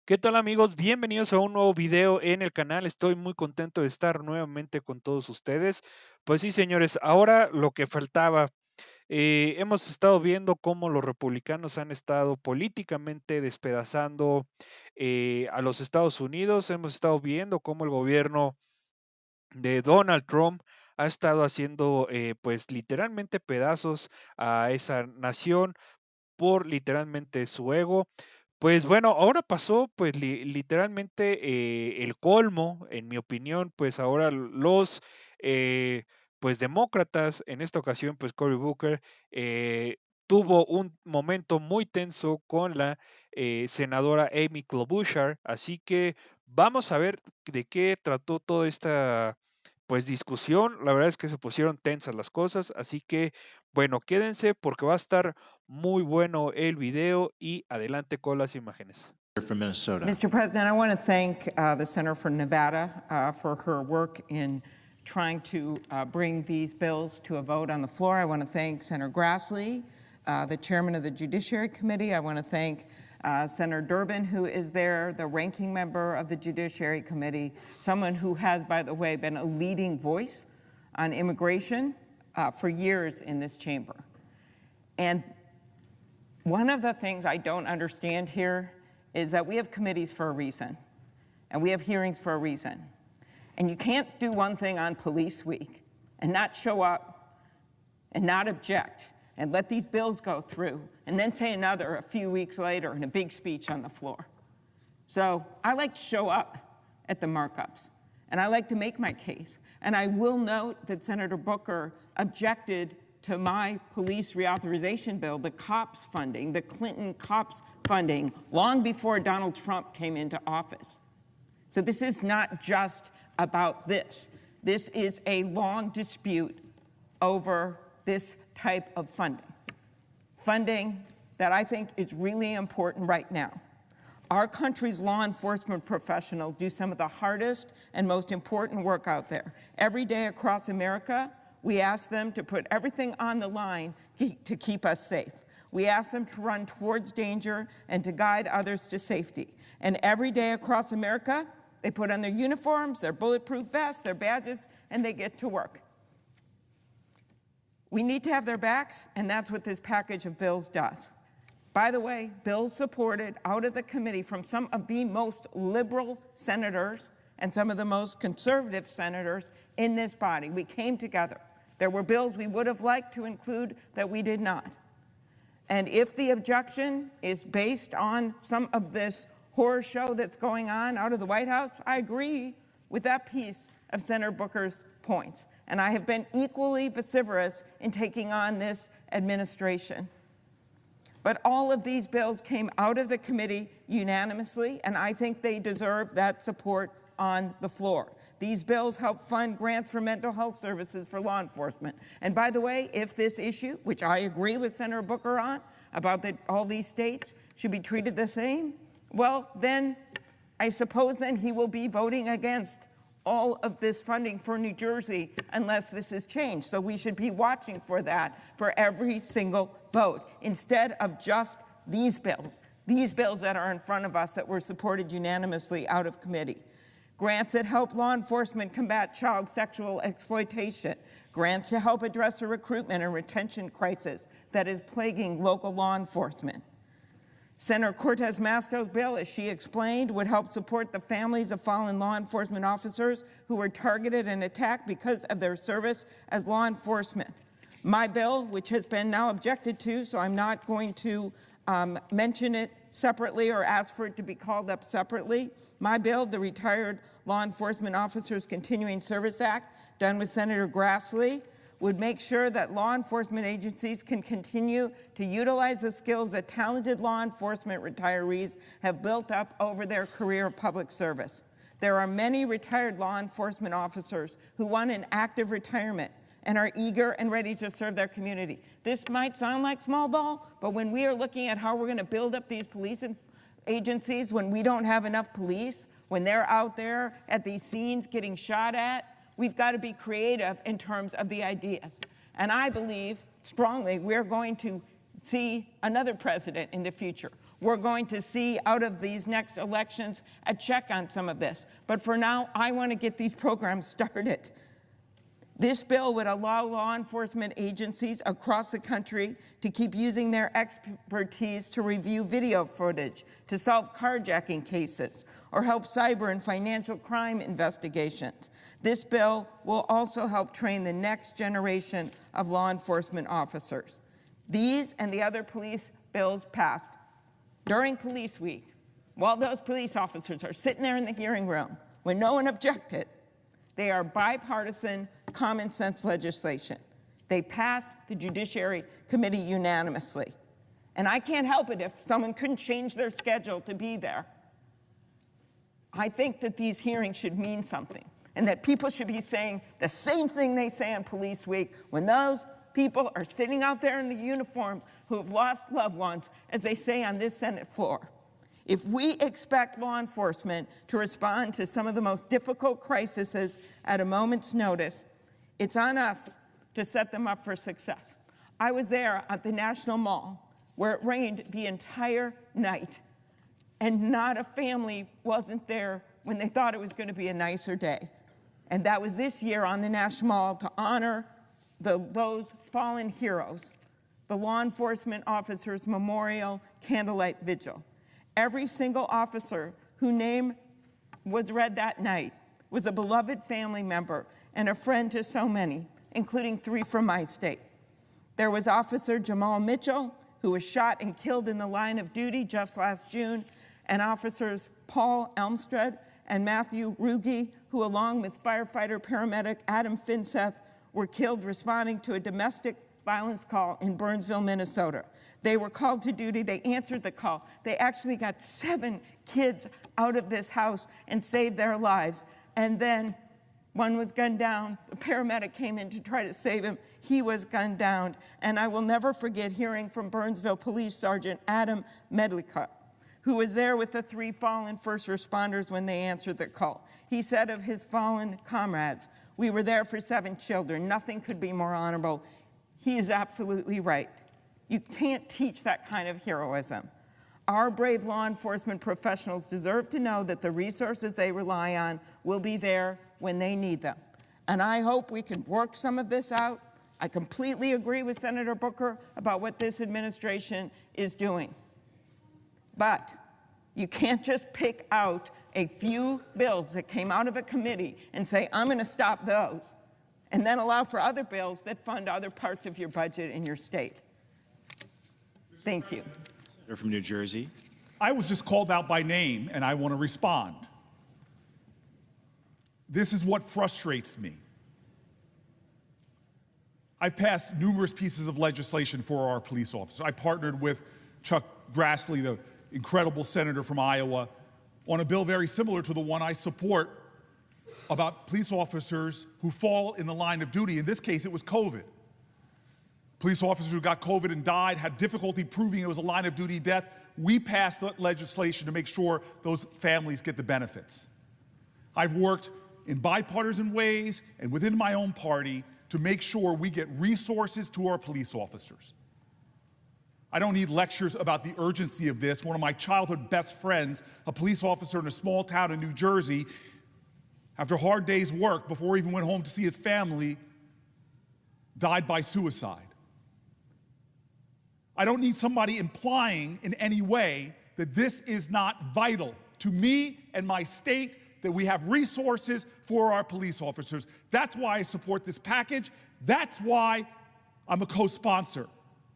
¿Qué tal amigos? Bienvenidos a un nuevo video en el canal. Estoy muy contento de estar nuevamente con todos ustedes. Pues sí, señores, ahora lo que faltaba. Hemos estado viendo cómo los republicanos han estado políticamente despedazando a los Estados Unidos. Hemos estado viendo cómo el gobierno de Donald Trump ha estado haciendo pues literalmente pedazos a esa nación por literalmente su ego. Pues bueno, ahora pasó pues literalmente el colmo, en mi opinión, pues ahora los pues demócratas, en esta ocasión pues Cory Booker, tuvo un momento muy tenso con la senadora Amy Klobuchar, así que vamos a ver de qué trató toda esta pues discusión. La verdad es que se pusieron tensas las cosas, así que bueno, quédense porque va a estar muy bueno el video y adelante con las imágenes. From Minnesota. Mr. President, I want to thank the Senator from Nevada for her work in trying to bring these bills to a vote on the floor. I want to thank Senator Grassley, the chairman of the Judiciary Committee. I want to thank Senator Durbin, who is there, the ranking member of the Judiciary Committee, someone who has, by the way, been a leading voice on immigration for years in this chamber. And one of the things I don't understand here is that we have committees for a reason, and we have hearings for a reason. And you can't do one thing on Police Week and not show up and not object and let these bills go through and then say another a few weeks later in a big speech on the floor. So I like to show up at the markups, and I like to make my case. And I will note that Senator Booker objected to my police reauthorization bill, the cops funding, the Clinton cops funding, long before Donald Trump came into office. So this is not just about this. This is a long dispute over this type of funding. Funding that I think is really important right now. Our country's law enforcement professionals do some of the hardest and most important work out there. Every day across America, we ask them to put everything on the line to keep us safe. We ask them to run towards danger and to guide others to safety. And every day across America, they put on their uniforms, their bulletproof vests, their badges, and they get to work. We need to have their backs, and that's what this package of bills does. By the way, bills supported out of the committee from some of the most liberal senators and some of the most conservative senators in this body. We came together. There were bills we would have liked to include that we did not. And if the objection is based on some of this horror show that's going on out of the White House, I agree with that piece of Senator Booker's points. And I have been equally vociferous in taking on this administration. But all of these bills came out of the committee unanimously, and I think they deserve that support on the floor. These bills help fund grants for mental health services for law enforcement. And by the way, if this issue, which I agree with Senator Booker on, about that all these states should be treated the same, well, then I suppose then he will be voting against all of this funding for New Jersey unless this is changed. So we should be watching for that for every single vote instead of just these bills that are in front of us that were supported unanimously out of committee. Grants that help law enforcement combat child sexual exploitation. Grants to help address the recruitment and retention crisis that is plaguing local law enforcement. Senator Cortez Masto's bill, as she explained, would help support the families of fallen law enforcement officers who were targeted and attacked because of their service as law enforcement. My bill, which has been now objected to, so I'm not going to mention it separately or ask for it to be called up separately. My bill, the Retired Law Enforcement Officers Continuing Service Act, done with Senator Grassley, would make sure that law enforcement agencies can continue to utilize the skills that talented law enforcement retirees have built up over their career of public service. There are many retired law enforcement officers who want an active retirement and are eager and ready to serve their community. This might sound like small ball, but when we are looking at how we're going to build up these police agencies, when we don't have enough police, when they're out there at these scenes getting shot at, we've got to be creative in terms of the ideas. And I believe strongly we're going to see another president in the future, We're going to see out of these next elections a check on some of this. But for now, I want to get these programs started. This bill would allow law enforcement agencies across the country to keep using their expertise to review video footage, to solve carjacking cases, or help cyber and financial crime investigations. This bill will also help train the next generation of law enforcement officers. These and the other police bills passed during Police Week, while those police officers are sitting there in the hearing room, when no one objected, they are bipartisan, common sense legislation. They passed the Judiciary Committee unanimously. And I can't help it if someone couldn't change their schedule to be there. I think that these hearings should mean something, and that people should be saying the same thing they say on Police Week when those people are sitting out there in the uniforms who have lost loved ones, as they say on this Senate floor. If we expect law enforcement to respond to some of the most difficult crises at a moment's notice, it's on us to set them up for success. I was there at the National Mall, where it rained the entire night, and not a family wasn't there when they thought it was going to be a nicer day. And that was this year on the National Mall to honor those fallen heroes, the Law Enforcement Officers Memorial Candlelight Vigil. Every single officer whose name was read that night was a beloved family member and a friend to so many, including 3 from my state. There was Officer Jamal Mitchell, who was shot and killed in the line of duty just last June, and Officers Paul Elmstead and Matthew Ruge, who along with firefighter paramedic Adam Finseth were killed responding to a domestic violence call in Burnsville, Minnesota. They were called to duty, they answered the call. They actually got 7 kids out of this house and saved their lives. And then one was gunned down. The paramedic came in to try to save him. He was gunned down. And I will never forget hearing from Burnsville Police Sergeant Adam Medlicott, who was there with the 3 fallen first responders when they answered the call. He said of his fallen comrades, "We were there for 7 children. Nothing could be more honorable." He is absolutely right. You can't teach that kind of heroism. Our brave law enforcement professionals deserve to know that the resources they rely on will be there when they need them. And I hope we can work some of this out. I completely agree with Senator Booker about what this administration is doing. But you can't just pick out a few bills that came out of a committee and say, I'm going to stop those, and then allow for other bills that fund other parts of your budget in your state. Thank you. Senator from New Jersey. I was just called out by name, and I want to respond. This is what frustrates me. I've passed numerous pieces of legislation for our police officers. I partnered with Chuck Grassley, the incredible senator from Iowa, on a bill very similar to the one I support about police officers who fall in the line of duty. In this case, it was COVID. Police officers who got COVID and died had difficulty proving it was a line of duty death. We passed legislation to make sure those families get the benefits. I've worked in bipartisan ways and within my own party to make sure we get resources to our police officers. I don't need lectures about the urgency of this. One of my childhood best friends, a police officer in a small town in New Jersey, after a hard day's work, before he even went home to see his family, died by suicide. I don't need somebody implying in any way that this is not vital to me and my state, that we have resources for our police officers. That's why I support this package. That's why I'm a co-sponsor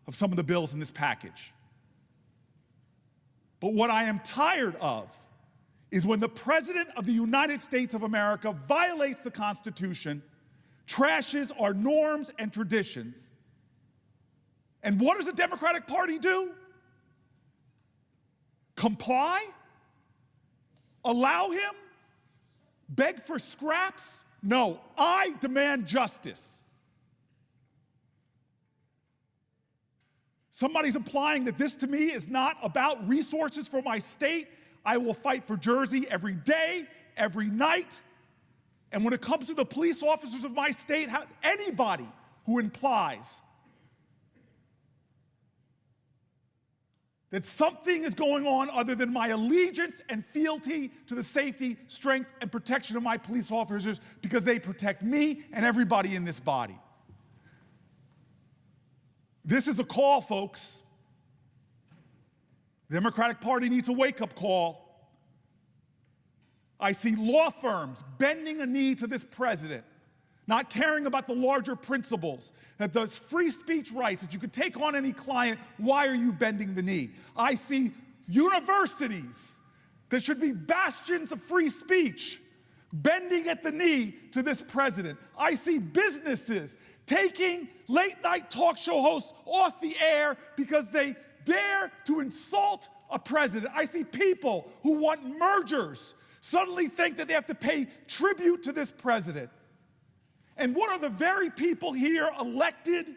of some of the bills in this package. But what I am tired of is when the President of the United States of America violates the Constitution, trashes our norms and traditions. And what does the Democratic Party do? Comply? Allow him? Beg for scraps? No, I demand justice. Somebody's implying that this to me is not about resources for my state. I will fight for Jersey every day, every night. And when it comes to the police officers of my state, anybody who implies that something is going on other than my allegiance and fealty to the safety, strength, and protection of my police officers because they protect me and everybody in this body. This is a call, folks. The Democratic Party needs a wake-up call. I see law firms bending a knee to this president, not caring about the larger principles, that those free speech rights, that you could take on any client, why are you bending the knee? I see universities that should be bastions of free speech bending at the knee to this president. I see businesses taking late-night talk show hosts off the air because they dare to insult a president. I see people who want mergers suddenly think that they have to pay tribute to this president. And what are the very people here elected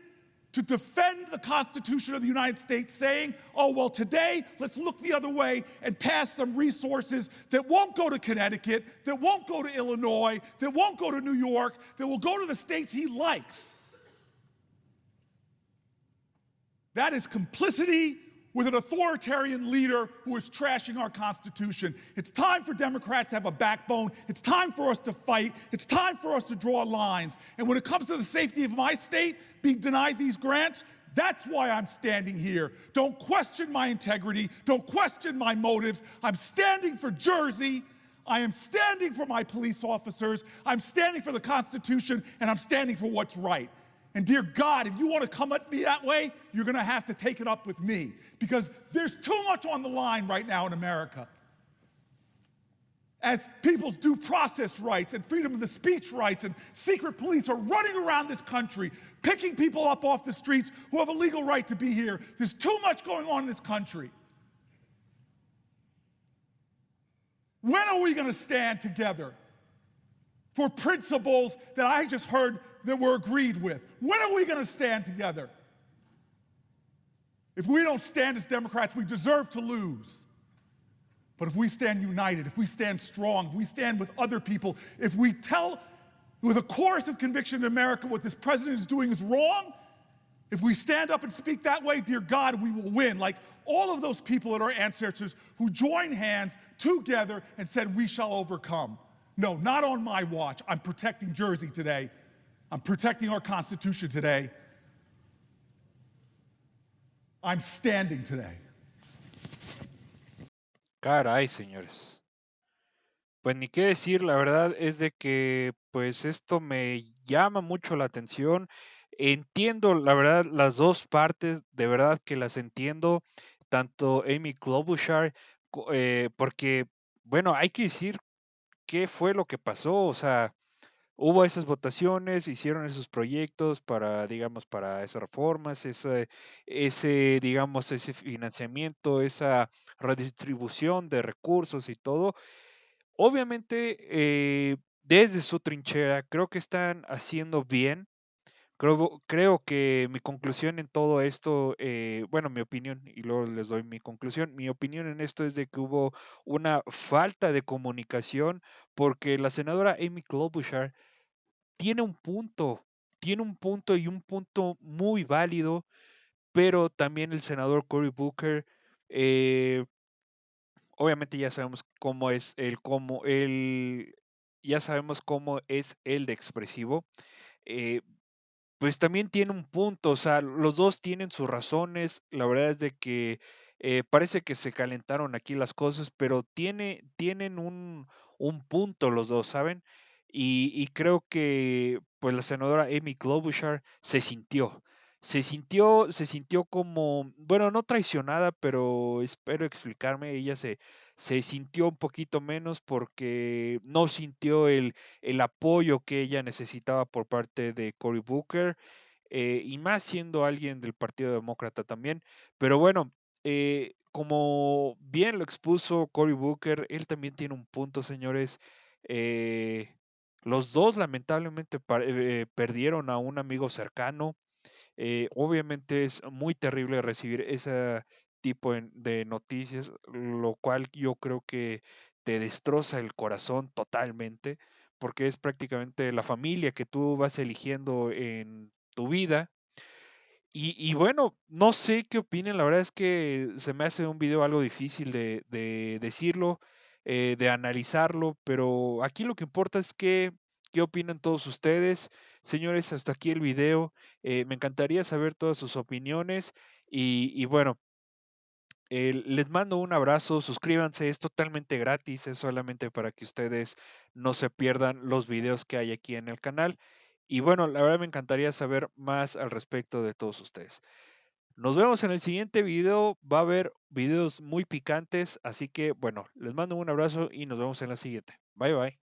to defend the Constitution of the United States saying, oh, well, today, let's look the other way and pass some resources that won't go to Connecticut, that won't go to Illinois, that won't go to New York, that will go to the states he likes. That is complicity with an authoritarian leader who is trashing our Constitution. It's time for Democrats to have a backbone. It's time for us to fight. It's time for us to draw lines. And when it comes to the safety of my state being denied these grants, that's why I'm standing here. Don't question my integrity. Don't question my motives. I'm standing for Jersey. I am standing for my police officers. I'm standing for the Constitution, and I'm standing for what's right. And dear God, if you want to come at me that way, you're going to have to take it up with me, because there's too much on the line right now in America. As people's due process rights and freedom of the speech rights and secret police are running around this country, picking people up off the streets who have a legal right to be here. There's too much going on in this country. When are we going to stand together for principles that I just heard that we're agreed with? When are we going to stand together? If we don't stand as Democrats, we deserve to lose. But if we stand united, if we stand strong, if we stand with other people, if we tell with a chorus of conviction in America what this president is doing is wrong, if we stand up and speak that way, dear God, we will win. Like all of those people that are ancestors who joined hands together and said, we shall overcome. No, not on my watch. I'm protecting Jersey today. I'm protecting our Constitution today. I'm standing today. Caray, señores. Pues ni qué decir, la verdad es de que pues esto me llama mucho la atención. Entiendo, la verdad, las dos partes, de verdad que las entiendo, tanto Amy Klobuchar, porque, bueno, hay que decir qué fue lo que pasó, o sea, hubo esas votaciones, hicieron esos proyectos para, digamos, para esas reformas, digamos, ese financiamiento, esa redistribución de recursos y todo. Obviamente, desde su trinchera, creo que están haciendo bien. Creo que mi conclusión en todo esto, bueno, mi opinión, y luego les doy mi conclusión, mi opinión en esto es de que hubo una falta de comunicación porque la senadora Amy Klobuchar tiene un punto y un punto muy válido, pero también el senador Cory Booker, obviamente ya sabemos ya sabemos cómo es él de expresivo. Pues también tiene un punto, o sea, los dos tienen sus razones, la verdad es de que parece que se calentaron aquí las cosas, pero tienen un punto los dos, ¿saben? Y creo que pues la senadora Amy Klobuchar se sintió como, bueno, no traicionada, pero espero explicarme, ella se sintió un poquito menos porque no sintió el apoyo que ella necesitaba por parte de Cory Booker, y más siendo alguien del Partido Demócrata también. Pero bueno, como bien lo expuso Cory Booker, él también tiene un punto, señores. Eh, los dos lamentablemente perdieron a un amigo cercano. Obviamente es muy terrible recibir ese tipo de noticias, lo cual yo creo que te destroza el corazón totalmente, porque es prácticamente la familia que tú vas eligiendo en tu vida. Y bueno, no sé qué opinen, la verdad es que se me hace un video algo difícil de decirlo, de analizarlo, pero aquí lo que importa es qué opinan todos ustedes. Señores, hasta aquí el video. Me encantaría saber todas sus opiniones y bueno, les mando un abrazo, suscríbanse, es totalmente gratis, es solamente para que ustedes no se pierdan los videos que hay aquí en el canal. Y bueno, la verdad me encantaría saber más al respecto de todos ustedes. Nos vemos en el siguiente video, va a haber videos muy picantes, así que bueno, les mando un abrazo y nos vemos en la siguiente. Bye bye.